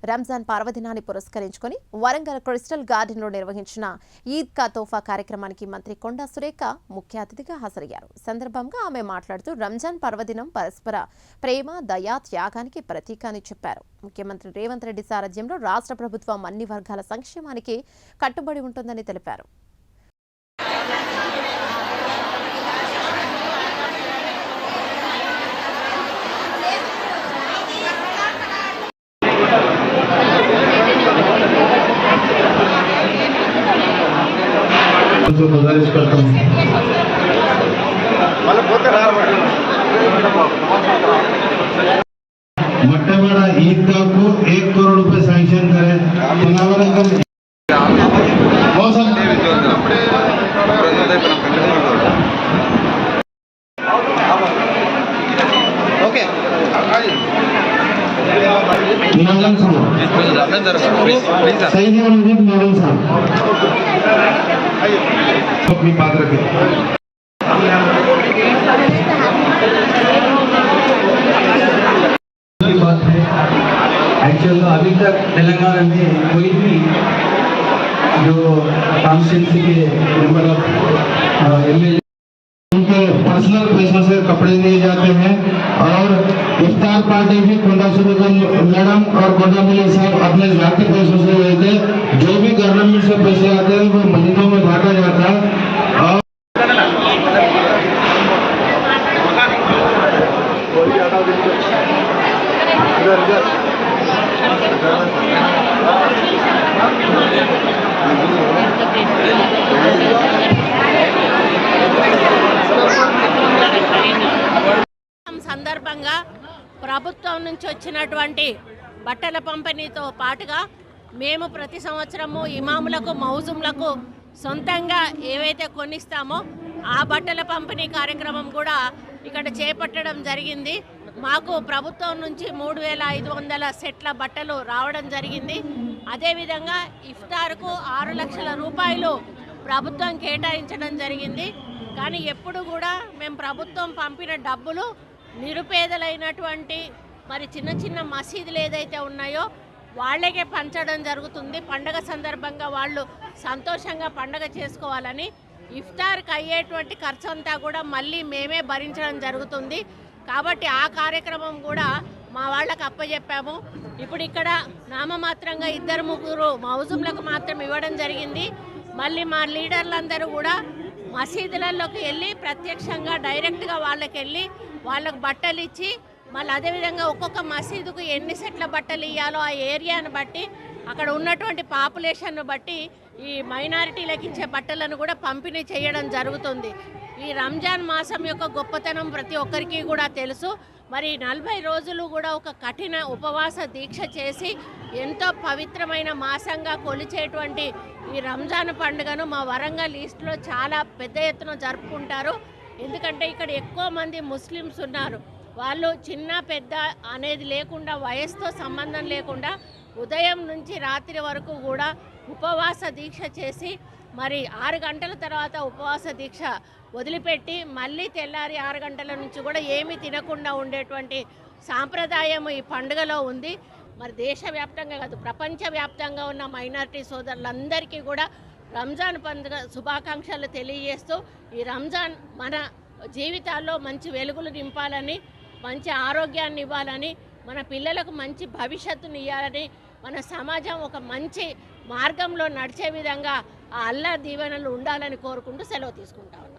రంజాన్ పర్వదినాన్ని పురస్కరించుకొని వరంగల్ క్రిస్టల్ గార్డెన్లో నిర్వహించిన ఈద్ కా తోఫా కార్యక్రమానికి మంత్రి కొండా సురేఖ ముఖ్య అతిథిగా హాజరయ్యారు. సందర్భంగా ఆమె మాట్లాడుతూ రంజాన్ పర్వదినం పరస్పర ప్రేమ, దయా, త్యాగానికి ప్రతీక అని చెప్పారు. ముఖ్యమంత్రి రేవంత్ రెడ్డి సారథ్యంలో రాష్ట్ర ప్రభుత్వం అన్ని వర్గాల సంక్షేమానికి కట్టుబడి ఉంటుందని తెలిపారు. गुजारिश करता हूँ मट्टेवाड़ा ईदगाह को 1 करोड़ रुपए सैंक्शन करें। ओके मंगल सही है मंगल साहब अपनी बात रखें। बात है एक्चुअल अभी तक तेलंगाना में कोई भी जो कॉन्स्टिट्यूंसी के मेंबर ऑफ एमएलए उनके पर्सनल पैसों से कपड़े दिए जाते हैं और इफ्तार पार्टी भी कोंडा सुरेख मैडम और कोंडा मिली साहब अपने जाति पैसों से लेते। जो भी गवर्नमेंट से पैसे आते हैं वो महीनों में बांटा जाता है। और సందర్భంగా ప్రభుత్వం నుంచి వచ్చినటువంటి బట్టల పంపిణీతో పాటుగా మేము ప్రతి సంవత్సరము ఇమాములకు, మౌజుంలకు సొంతంగా ఏవైతే కొనిస్తామో ఆ బట్టల పంపిణీ కార్యక్రమం కూడా ఇక్కడ చేపట్టడం జరిగింది. మాకు ప్రభుత్వం నుంచి 3500 సెట్ల బట్టలు రావడం జరిగింది. అదేవిధంగా ఇఫ్తార్కు 6 లక్షల రూపాయలు ప్రభుత్వం కేటాయించడం జరిగింది. కానీ ఎప్పుడు కూడా మేము ప్రభుత్వం పంపిన డబ్బులు నిరుపేదలైనటువంటి మరి చిన్న చిన్న మసీదులు ఏదైతే ఉన్నాయో వాళ్ళకే పంచడం జరుగుతుంది. పండగ సందర్భంగా వాళ్ళు సంతోషంగా పండగ చేసుకోవాలని ఇఫ్తార్కి అయ్యేటువంటి ఖర్చు అంతా కూడా మళ్ళీ మేమే భరించడం జరుగుతుంది. కాబట్టి ఆ కార్యక్రమం కూడా మా వాళ్ళకి అప్పచెప్పాము. ఇప్పుడు ఇక్కడ నామమాత్రంగా 2-3 మౌజుంలకు మాత్రం ఇవ్వడం జరిగింది. మళ్ళీ మా లీడర్లందరూ కూడా మసీదులలోకి వెళ్ళి ప్రత్యక్షంగా డైరెక్ట్గా వాళ్ళకి వెళ్ళి వాళ్ళకు బట్టలు ఇచ్చి మళ్ళీ అదేవిధంగా ఒక్కొక్క మసీదుకు ఎన్ని సెట్ల బట్టలు ఇవ్వాలో ఆ ఏరియాను బట్టి అక్కడ ఉన్నటువంటి పాపులేషన్ను బట్టి ఈ మైనారిటీలకు ఇచ్చే బట్టలను కూడా పంపిణీ చేయడం జరుగుతుంది. ఈ రంజాన్ మాసం యొక్క గొప్పతనం ప్రతి ఒక్కరికి కూడా తెలుసు. మరి 40 రోజులు కూడా ఒక కఠిన ఉపవాస దీక్ష చేసి ఎంతో పవిత్రమైన మాసంగా కొలిచేటువంటి ఈ రంజాన్ పండుగను మా వరంగల్ ఈస్ట్లో చాలా పెద్ద ఎత్తున జరుపుకుంటారు. ఎందుకంటే ఇక్కడ ఎక్కువ మంది ముస్లిమ్స్ ఉన్నారు. వాళ్ళు చిన్న పెద్ద అనేది లేకుండా, వయసుతో సంబంధం లేకుండా ఉదయం నుంచి రాత్రి వరకు కూడా ఉపవాస దీక్ష చేసి మరి 6 గంటల తర్వాత ఉపవాస దీక్ష వదిలిపెట్టి మళ్ళీ తెల్లారి 6 గంటల నుంచి కూడా ఏమీ తినకుండా ఉండేటువంటి సాంప్రదాయం ఈ పండుగలో ఉంది. మరి దేశవ్యాప్తంగా కాదు, ప్రపంచవ్యాప్తంగా ఉన్న మైనారిటీ సోదరులందరికీ కూడా రంజాన్ పండుగ శుభాకాంక్షలు తెలియజేస్తూ ఈ రంజాన్ మన జీవితాల్లో మంచి వెలుగులు నింపాలని, మంచి ఆరోగ్యాన్ని ఇవ్వాలని, మన పిల్లలకు మంచి భవిష్యత్తుని ఇవ్వాలని, మన సమాజం ఒక మంచి మార్గంలో నడిచే విధంగా ఆ అల్లా దీవెనలు ఉండాలని కోరుకుంటూ సెలవు తీసుకుంటా ఉన్నాం.